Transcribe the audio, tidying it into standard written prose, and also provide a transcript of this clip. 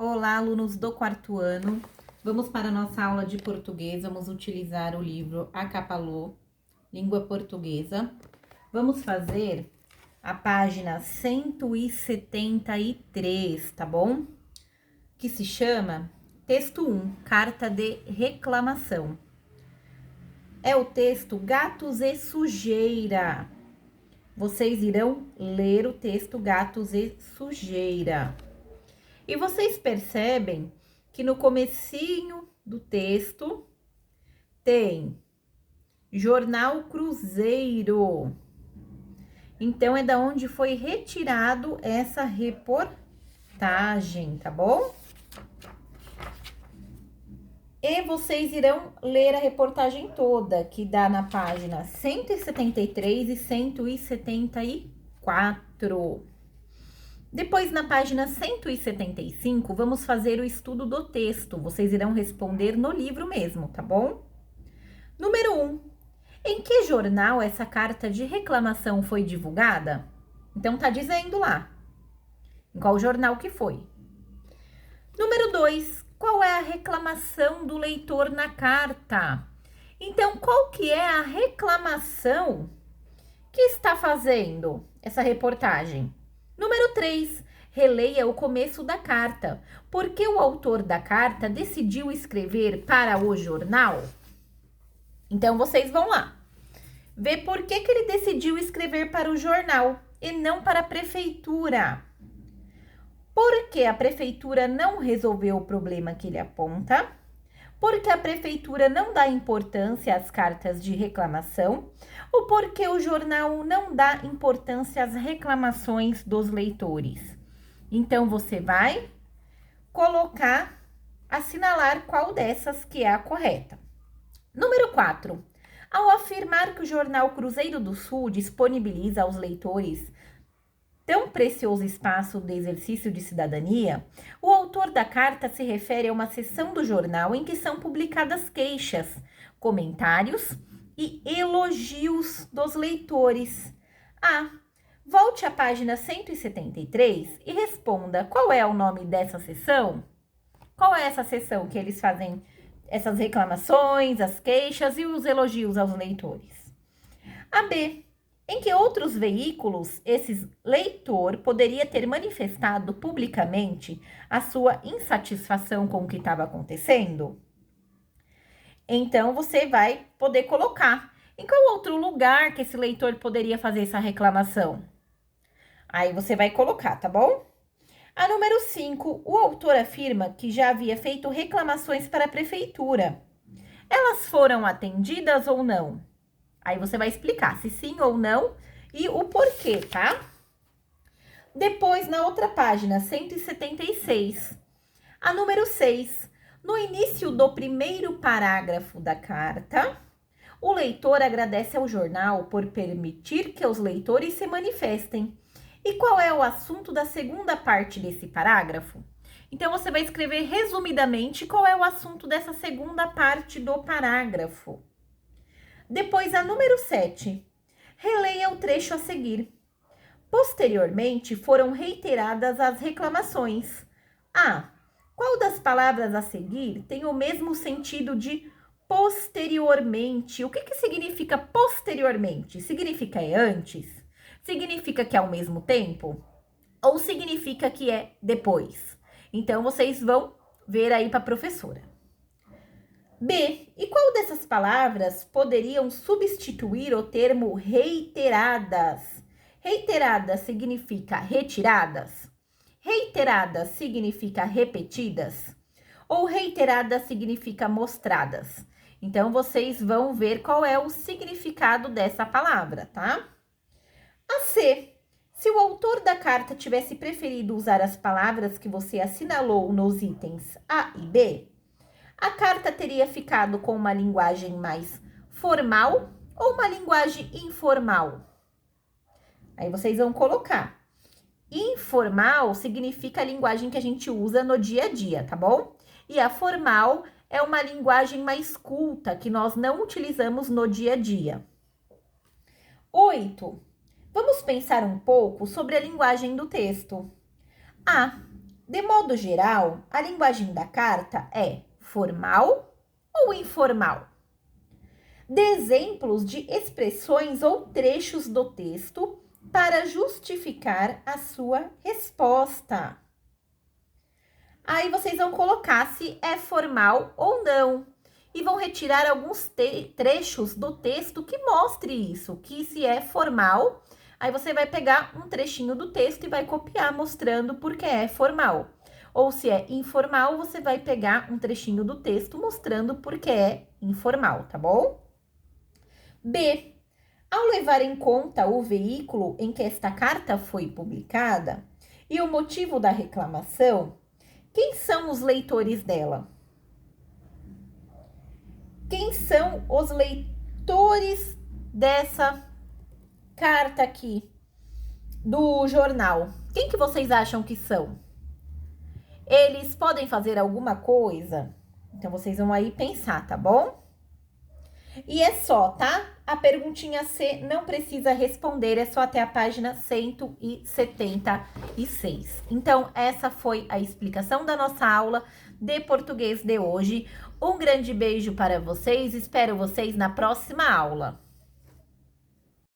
Olá, alunos do quarto ano. Vamos para a nossa aula de português. Vamos utilizar o livro Acapalô, Língua Portuguesa. Vamos fazer a página 173, tá bom? Que se chama Texto 1, Carta de Reclamação. É o texto Gatos e Sujeira. Vocês irão ler o texto Gatos e Sujeira. E vocês percebem que no comecinho do texto tem Jornal Cruzeiro. Então, é da onde foi retirado essa reportagem, tá bom? E vocês irão ler a reportagem toda, que dá na página 173 e 174. Depois, na página 175, vamos fazer o estudo do texto. Vocês irão responder no livro mesmo, tá bom? Número 1. Em que jornal essa carta de reclamação foi divulgada? Então, tá dizendo lá. Em qual jornal que foi? Número 2. Qual é a reclamação do leitor na carta? Então, qual que é a reclamação que está fazendo essa reportagem? Número 3, releia o começo da carta. Por que o autor da carta decidiu escrever para o jornal? Então, vocês vão lá ver por que ele decidiu escrever para o jornal e não para a prefeitura. Porque a prefeitura não resolveu o problema que ele aponta. Porque a prefeitura não dá importância às cartas de reclamação, ou porque o jornal não dá importância às reclamações dos leitores. Então, você vai colocar, assinalar qual dessas que é a correta. Número 4. Ao afirmar que o jornal Cruzeiro do Sul disponibiliza aos leitores tão precioso espaço de exercício de cidadania, o autor da carta se refere a uma seção do jornal em que são publicadas queixas, comentários e elogios dos leitores. Volte à página 173 e responda qual é o nome dessa seção? Qual é essa seção que eles fazem essas reclamações, as queixas e os elogios aos leitores? B. Em que outros veículos esse leitor poderia ter manifestado publicamente a sua insatisfação com o que estava acontecendo? Então, você vai poder colocar em qual outro lugar que esse leitor poderia fazer essa reclamação. Aí você vai colocar, tá bom? A número 5, o autor afirma que já havia feito reclamações para a prefeitura. Elas foram atendidas ou não? Aí você vai explicar se sim ou não e o porquê, tá? Depois, na outra página, 176, a número 6. No início do primeiro parágrafo da carta, o leitor agradece ao jornal por permitir que os leitores se manifestem. E qual é o assunto da segunda parte desse parágrafo? Então, você vai escrever resumidamente qual é o assunto dessa segunda parte do parágrafo. Depois, a número 7. Releia o trecho a seguir. Posteriormente, foram reiteradas as reclamações. Qual das palavras a seguir tem o mesmo sentido de posteriormente? O que significa posteriormente? Significa é antes? Significa que é ao mesmo tempo? Ou significa que é depois? Então, vocês vão ver aí para a professora. B. E qual dessas palavras poderiam substituir o termo reiteradas? Reiteradas significa retiradas? Reiteradas significa repetidas? Ou reiteradas significa mostradas? Então, vocês vão ver qual é o significado dessa palavra, tá? C. Se o autor da carta tivesse preferido usar as palavras que você assinalou nos itens A e B, a carta teria ficado com uma linguagem mais formal ou uma linguagem informal? Aí vocês vão colocar. Informal significa a linguagem que a gente usa no dia a dia, tá bom? E a formal é uma linguagem mais culta, que nós não utilizamos no dia a dia. 8. Vamos pensar um pouco sobre a linguagem do texto. De modo geral, a linguagem da carta é formal ou informal? Dê exemplos de expressões ou trechos do texto para justificar a sua resposta. Aí vocês vão colocar se é formal ou não. E vão retirar alguns trechos do texto que mostre isso, que se é formal, aí você vai pegar um trechinho do texto e vai copiar mostrando porque é formal. Ou se é informal, você vai pegar um trechinho do texto mostrando porque é informal, tá bom? B. Ao levar em conta o veículo em que esta carta foi publicada e o motivo da reclamação, quem são os leitores dela? Quem são os leitores dessa carta aqui do jornal? Quem que vocês acham que são? Eles podem fazer alguma coisa? Então, vocês vão aí pensar, tá bom? E é só, tá? A perguntinha C não precisa responder, é só até a página 176. Então, essa foi a explicação da nossa aula de português de hoje. Um grande beijo para vocês, espero vocês na próxima aula.